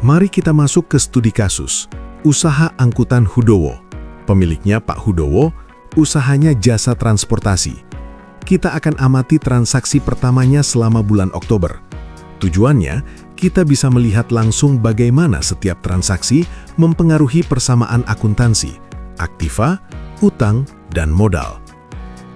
Mari kita masuk ke studi kasus. Usaha angkutan Hudowo. Pemiliknya Pak Hudowo, usahanya jasa transportasi. Kita akan amati transaksi pertamanya selama bulan Oktober. Tujuannya, kita bisa melihat langsung bagaimana setiap transaksi mempengaruhi persamaan akuntansi, aktiva, utang, dan modal.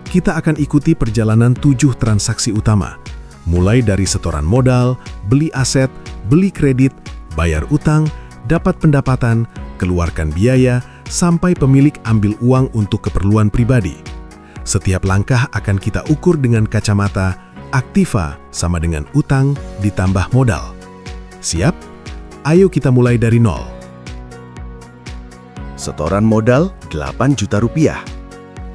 Kita akan ikuti perjalanan 7 transaksi utama, mulai dari setoran modal, beli aset, beli kredit, bayar utang, dapat pendapatan, keluarkan biaya, sampai pemilik ambil uang untuk keperluan pribadi. Setiap langkah akan kita ukur dengan kacamata aktiva sama dengan utang ditambah modal. Siap? Ayo kita mulai dari nol. Setoran modal 8 juta rupiah.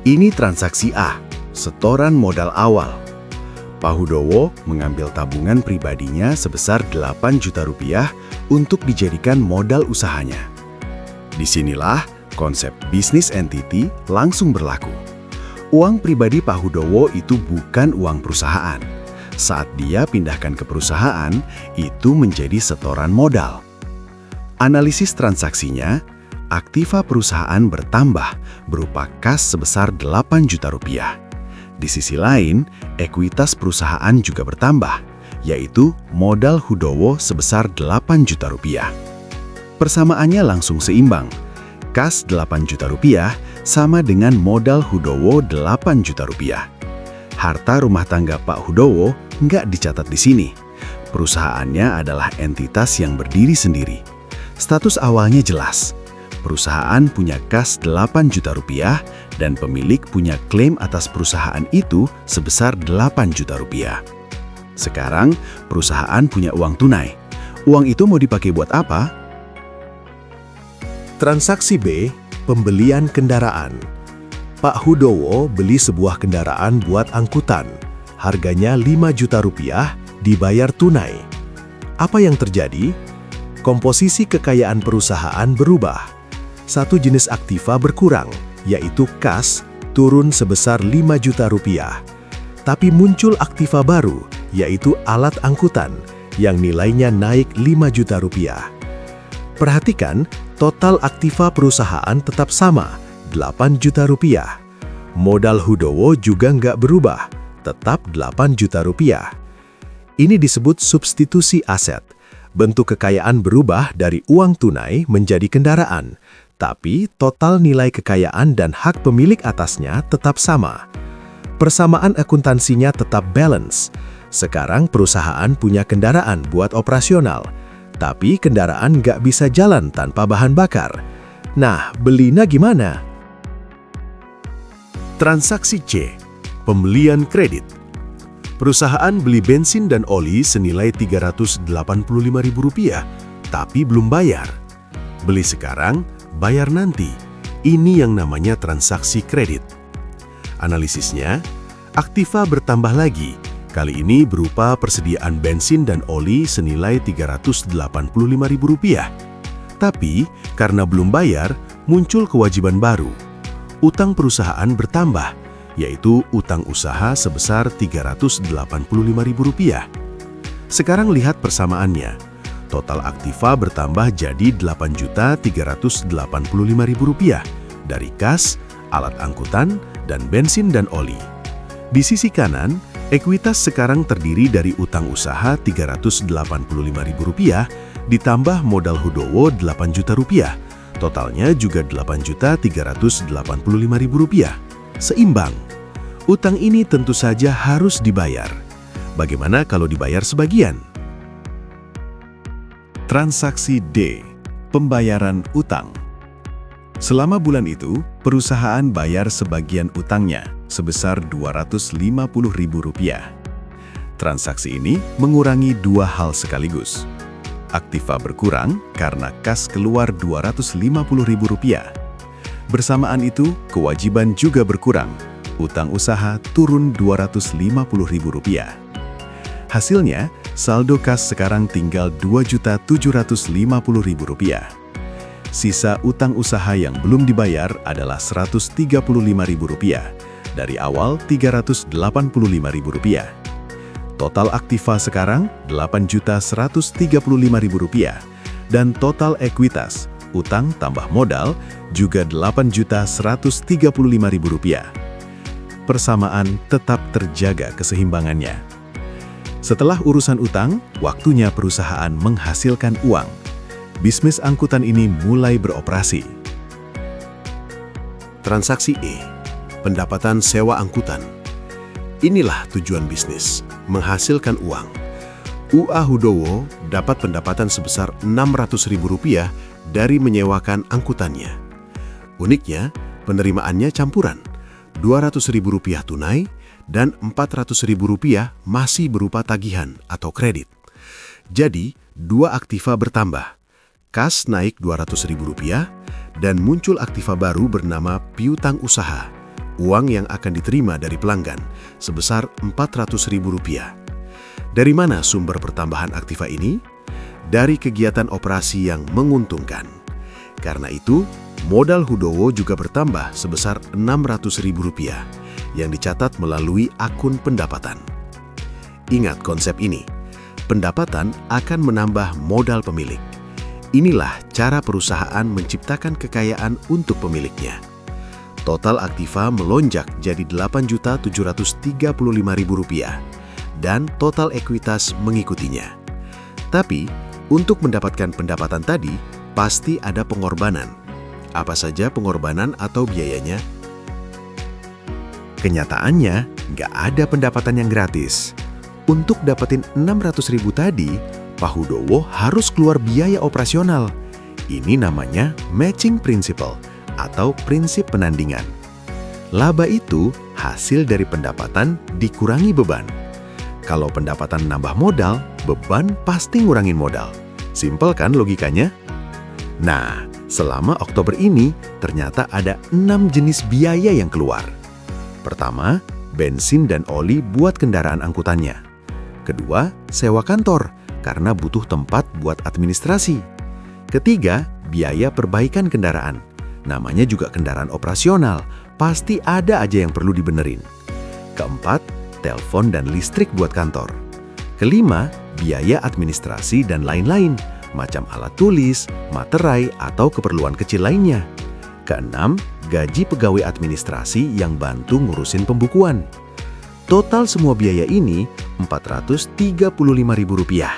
Ini transaksi A, setoran modal awal. Pak Hudowo mengambil tabungan pribadinya sebesar 8 juta rupiah untuk dijadikan modal usahanya. Disinilah konsep business entity langsung berlaku. Uang pribadi Pak Hudowo itu bukan uang perusahaan. Saat dia pindahkan ke perusahaan, itu menjadi setoran modal. Analisis transaksinya, aktiva perusahaan bertambah berupa kas sebesar 8 juta rupiah. Di sisi lain, ekuitas perusahaan juga bertambah, yaitu modal Hudowo sebesar 8 juta rupiah. Persamaannya langsung seimbang. Kas 8 juta rupiah sama dengan modal Hudowo 8 juta rupiah. Harta rumah tangga Pak Hudowo nggak dicatat di sini. Perusahaannya adalah entitas yang berdiri sendiri. Status awalnya jelas. Perusahaan punya kas 8 juta rupiah dan pemilik punya klaim atas perusahaan itu sebesar 8 juta rupiah. Sekarang, perusahaan punya uang tunai. Uang itu mau dipakai buat apa? Transaksi B, pembelian kendaraan. Pak Hudowo beli sebuah kendaraan buat angkutan. Harganya 5 juta rupiah, dibayar tunai. Apa yang terjadi? Komposisi kekayaan perusahaan berubah. Satu jenis aktiva berkurang, yaitu kas, turun sebesar 5 juta rupiah. Tapi muncul aktiva baru, yaitu alat angkutan, yang nilainya naik 5 juta rupiah. Perhatikan, total aktiva perusahaan tetap sama, 8 juta rupiah. Modal Hudowo juga nggak berubah, tetap 8 juta rupiah. Ini disebut substitusi aset. Bentuk kekayaan berubah dari uang tunai menjadi kendaraan, tapi total nilai kekayaan dan hak pemilik atasnya tetap sama. Persamaan akuntansinya tetap balance. Sekarang perusahaan punya kendaraan buat operasional, tapi kendaraan nggak bisa jalan tanpa bahan bakar. Nah, belinya gimana? Transaksi C, pembelian kredit. Perusahaan beli bensin dan oli senilai Rp385.000, tapi belum bayar. Beli sekarang, bayar nanti. Ini yang namanya transaksi kredit. Analisisnya, aktiva bertambah lagi. Kali ini berupa persediaan bensin dan oli senilai Rp385.000. Tapi, karena belum bayar, muncul kewajiban baru. Utang perusahaan bertambah, yaitu utang usaha sebesar Rp385.000. Sekarang lihat persamaannya. Total aktiva bertambah jadi Rp8.385.000 dari kas, alat angkutan, dan bensin dan oli. Di sisi kanan, ekuitas sekarang terdiri dari utang usaha Rp385.000 ditambah modal Hudowo Rp8 juta. Totalnya juga Rp8.385.000. Seimbang. Utang ini tentu saja harus dibayar. Bagaimana kalau dibayar sebagian? Transaksi D, pembayaran utang. Selama bulan itu, perusahaan bayar sebagian utangnya sebesar Rp250.000. Transaksi ini mengurangi dua hal sekaligus. Aktiva berkurang karena kas keluar Rp250.000. Bersamaan itu, kewajiban juga berkurang. Utang usaha turun Rp250.000. Hasilnya, saldo kas sekarang tinggal Rp2.750.000. Sisa utang usaha yang belum dibayar adalah Rp135.000, dari awal Rp385.000. Total aktiva sekarang Rp8.135.000, Dan total ekuitas, utang tambah modal, juga Rp8.135.000. Persamaan tetap terjaga keseimbangannya. Setelah urusan utang, waktunya perusahaan menghasilkan uang. Bisnis angkutan ini mulai beroperasi. Transaksi E, pendapatan sewa angkutan. Inilah tujuan bisnis, menghasilkan uang. UA Hudowo dapat pendapatan sebesar Rp600.000 dari menyewakan angkutannya. Uniknya, penerimaannya campuran, Rp200.000 tunai dan Rp400.000 masih berupa tagihan atau kredit. Jadi, dua aktiva bertambah. Kas naik Rp200.000 dan muncul aktiva baru bernama piutang usaha, uang yang akan diterima dari pelanggan sebesar Rp400.000. Dari mana sumber pertambahan aktiva ini? Dari kegiatan operasi yang menguntungkan. Karena itu, modal Hudowo juga bertambah sebesar Rp600.000 yang dicatat melalui akun pendapatan. Ingat konsep ini, pendapatan akan menambah modal pemilik. Inilah cara perusahaan menciptakan kekayaan untuk pemiliknya. Total aktiva melonjak jadi Rp8.735.000 dan total ekuitas mengikutinya. Tapi, untuk mendapatkan pendapatan tadi, pasti ada pengorbanan. Apa saja pengorbanan atau biayanya? Kenyataannya, nggak ada pendapatan yang gratis. Untuk dapetin Rp600.000 tadi, Pak Hudowo harus keluar biaya operasional. Ini namanya matching principle atau prinsip penandingan. Laba itu hasil dari pendapatan dikurangi beban. Kalau pendapatan nambah modal, beban pasti ngurangin modal. Simpel kan logikanya? Nah, selama Oktober ini, ternyata ada 6 jenis biaya yang keluar. Pertama, bensin dan oli buat kendaraan angkutannya. Kedua, sewa kantor, karena butuh tempat buat administrasi. Ketiga, biaya perbaikan kendaraan. Namanya juga kendaraan operasional, pasti ada aja yang perlu dibenerin. Keempat, telepon dan listrik buat kantor. Kelima, biaya administrasi dan lain-lain, macam alat tulis, materai, atau keperluan kecil lainnya. Keenam, gaji pegawai administrasi yang bantu ngurusin pembukuan. Total semua biaya ini Rp435.000.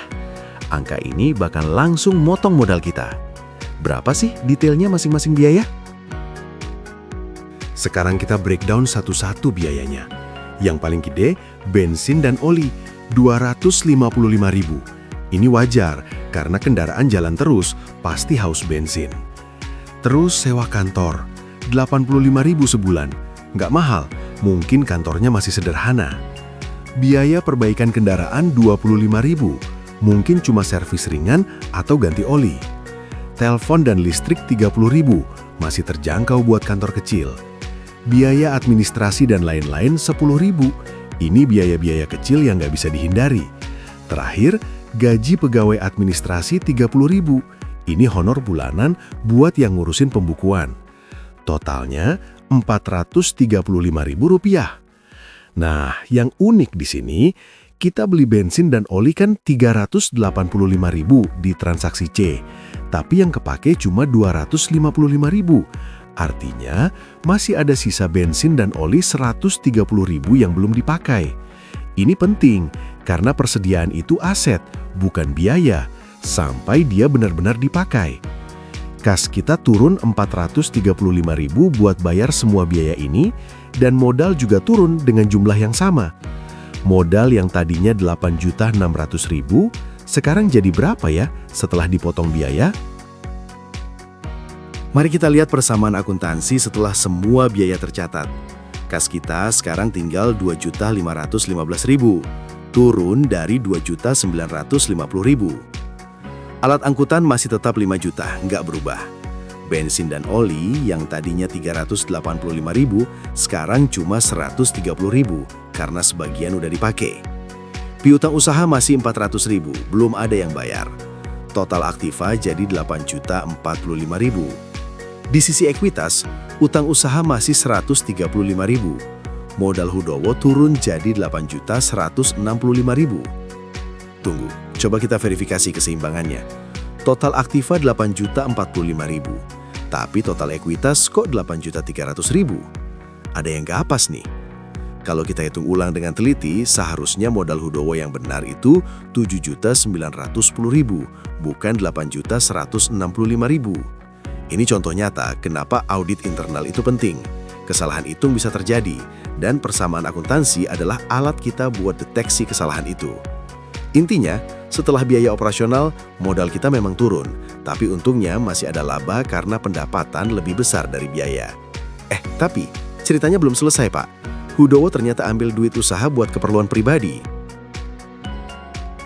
Angka ini bakal langsung motong modal kita. Berapa sih detailnya masing-masing biaya? Sekarang kita breakdown satu-satu biayanya. Yang paling gede, bensin dan oli, Rp255.000. Ini wajar, karena kendaraan jalan terus, pasti haus bensin. Terus sewa kantor, Rp85.000 sebulan. Nggak mahal, mungkin kantornya masih sederhana. Biaya perbaikan kendaraan Rp25.000, mungkin cuma servis ringan atau ganti oli. Telepon dan listrik Rp30.000, masih terjangkau buat kantor kecil. Biaya administrasi dan lain-lain Rp10.000. Ini biaya-biaya kecil yang nggak bisa dihindari. Terakhir, gaji pegawai administrasi Rp30.000. Ini honor bulanan buat yang ngurusin pembukuan. Totalnya Rp435.000. Nah, yang unik di sini, kita beli bensin dan oli kan Rp385.000 di transaksi C, tapi yang kepake cuma Rp255.000. Artinya, masih ada sisa bensin dan oli Rp130.000 yang belum dipakai. Ini penting, karena persediaan itu aset, bukan biaya, sampai dia benar-benar dipakai. Kas kita turun Rp435.000 buat bayar semua biaya ini, dan modal juga turun dengan jumlah yang sama. Modal yang tadinya Rp8.600.000, sekarang jadi berapa ya setelah dipotong biaya? Mari kita lihat persamaan akuntansi setelah semua biaya tercatat. Kas kita sekarang tinggal Rp2.515.000, turun dari Rp2.950.000. Alat angkutan masih tetap 5 juta, nggak berubah. Bensin dan oli yang tadinya Rp385.000, sekarang cuma Rp130.000, karena sebagian udah dipakai. Piutang usaha masih Rp400.000, belum ada yang bayar. Total aktiva jadi Rp8.045.000. Di sisi ekuitas, utang usaha masih Rp135.000. Modal Hudowo turun jadi Rp8.165.000. Tunggu, coba kita verifikasi keseimbangannya. Total aktiva 8.045.000, tapi total ekuitas kok 8.300.000? Ada yang gak pas nih. Kalau kita hitung ulang dengan teliti, seharusnya modal Hudowo yang benar itu 7.910.000, bukan 8.165.000. Ini contoh nyata kenapa audit internal itu penting. Kesalahan hitung bisa terjadi, dan persamaan akuntansi adalah alat kita buat deteksi kesalahan itu. Intinya, setelah biaya operasional, modal kita memang turun, tapi untungnya masih ada laba karena pendapatan lebih besar dari biaya. Tapi ceritanya belum selesai, Pak. Hudowo ternyata ambil duit usaha buat keperluan pribadi.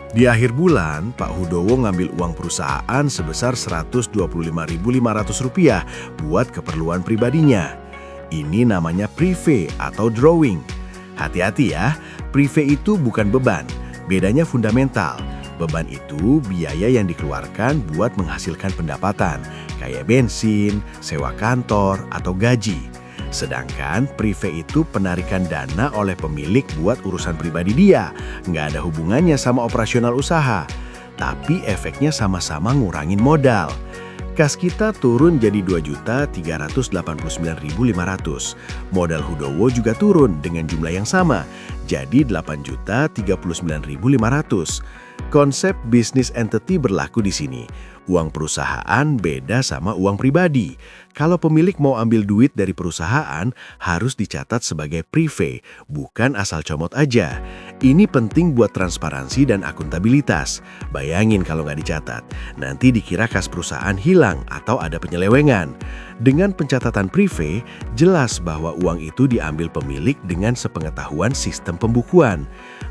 Di akhir bulan, Pak Hudowo ngambil uang perusahaan sebesar Rp125.500 buat keperluan pribadinya. Ini namanya prive atau drawing. Hati-hati ya, prive itu bukan beban, bedanya fundamental. Beban itu biaya yang dikeluarkan buat menghasilkan pendapatan, kayak bensin, sewa kantor, atau gaji. Sedangkan prive itu penarikan dana oleh pemilik buat urusan pribadi dia. Nggak ada hubungannya sama operasional usaha. Tapi efeknya sama-sama ngurangin modal. Kas kita turun jadi 2.389.500. Modal Hudowo juga turun dengan jumlah yang sama, jadi 8.039.500. Konsep bisnis entity berlaku di sini. Uang perusahaan beda sama uang pribadi. Kalau pemilik mau ambil duit dari perusahaan, harus dicatat sebagai prive, bukan asal comot aja. Ini penting buat transparansi dan akuntabilitas. Bayangin kalau nggak dicatat, nanti dikira kas perusahaan hilang atau ada penyelewengan. Dengan pencatatan prive, jelas bahwa uang itu diambil pemilik dengan sepengetahuan sistem pembukuan.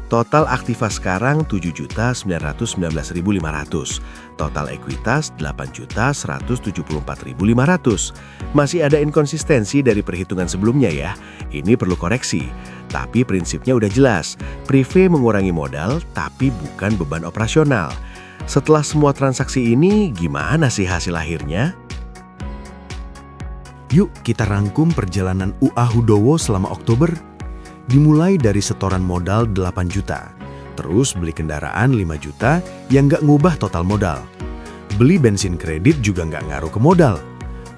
Total aktiva sekarang 7.919.500. Total ekuitas 8.174.500. Masih ada inkonsistensi dari perhitungan sebelumnya ya. Ini perlu koreksi. Tapi prinsipnya udah jelas. Prive mengurangi modal tapi bukan beban operasional. Setelah semua transaksi ini, gimana sih hasil akhirnya? Yuk kita rangkum perjalanan UA Hudowo selama Oktober. Dimulai dari setoran modal 8 juta, terus beli kendaraan 5 juta yang nggak ngubah total modal. Beli bensin kredit juga nggak ngaruh ke modal.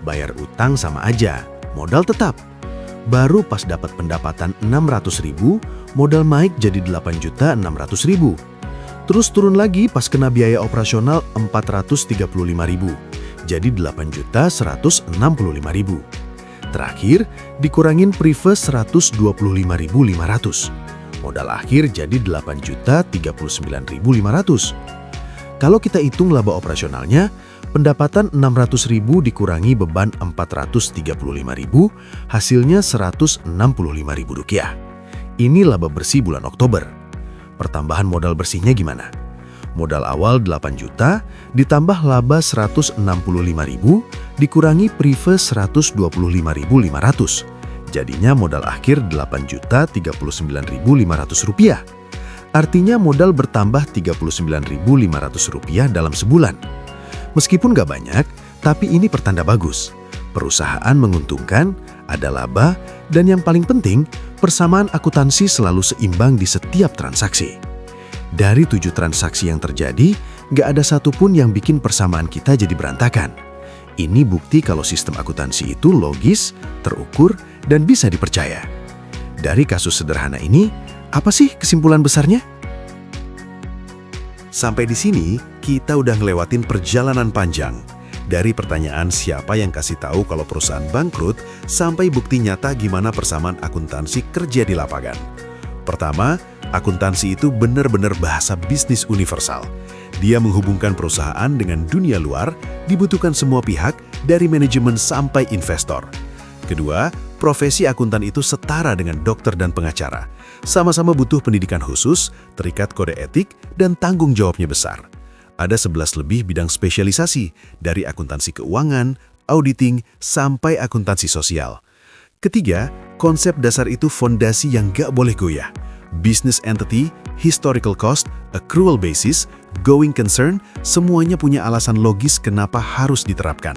Bayar utang sama aja, modal tetap. Baru pas dapat pendapatan 600.000, modal naik jadi 8.600.000. Terus turun lagi pas kena biaya operasional 435.000, jadi 8.165.000. Terakhir, dikurangin prive 125.500. Modal akhir jadi 8.039.500. Kalau kita hitung laba operasionalnya, pendapatan 600.000 dikurangi beban 435.000, hasilnya Rp165.000. Ini laba bersih bulan Oktober. Pertambahan modal bersihnya gimana? Modal awal 8 juta, ditambah laba 165.000, dikurangi prive 125.500. Jadinya modal akhir Rp8.039.500. Artinya modal bertambah Rp39.500 dalam sebulan. Meskipun gak banyak, tapi ini pertanda bagus. Perusahaan menguntungkan, ada laba, dan yang paling penting, persamaan akuntansi selalu seimbang di setiap transaksi. Dari 7 transaksi yang terjadi, nggak ada satupun yang bikin persamaan kita jadi berantakan. Ini bukti kalau sistem akuntansi itu logis, terukur, dan bisa dipercaya. Dari kasus sederhana ini, apa sih kesimpulan besarnya? Sampai di sini, kita udah ngelewatin perjalanan panjang. Dari pertanyaan siapa yang kasih tahu kalau perusahaan bangkrut, sampai bukti nyata gimana persamaan akuntansi kerja di lapangan. Pertama, akuntansi itu benar-benar bahasa bisnis universal. Dia menghubungkan perusahaan dengan dunia luar, dibutuhkan semua pihak, dari manajemen sampai investor. Kedua, profesi akuntan itu setara dengan dokter dan pengacara. Sama-sama butuh pendidikan khusus, terikat kode etik, dan tanggung jawabnya besar. Ada 11 lebih bidang spesialisasi, dari akuntansi keuangan, auditing, sampai akuntansi sosial. Ketiga, konsep dasar itu fondasi yang gak boleh goyah. Business entity, historical cost, accrual basis, going concern, semuanya punya alasan logis kenapa harus diterapkan.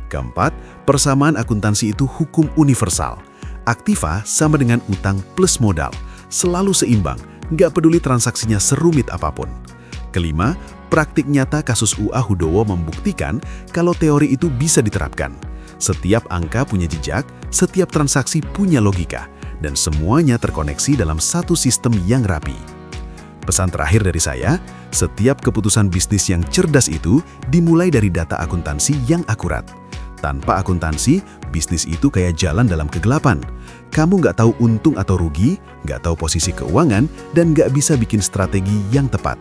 Keempat, persamaan akuntansi itu hukum universal. Aktiva sama dengan utang plus modal, selalu seimbang, nggak peduli transaksinya serumit apapun. Kelima, Praktik nyata kasus UA Hudowo membuktikan kalau teori itu bisa diterapkan. Setiap angka punya jejak, setiap transaksi punya logika, dan semuanya terkoneksi dalam satu sistem yang rapi. Pesan terakhir dari saya, setiap keputusan bisnis yang cerdas itu dimulai dari data akuntansi yang akurat. Tanpa akuntansi, bisnis itu kayak jalan dalam kegelapan. Kamu nggak tahu untung atau rugi, nggak tahu posisi keuangan, dan nggak bisa bikin strategi yang tepat.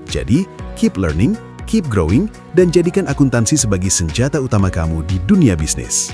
Jadi, keep learning, keep growing, dan jadikan akuntansi sebagai senjata utama kamu di dunia bisnis.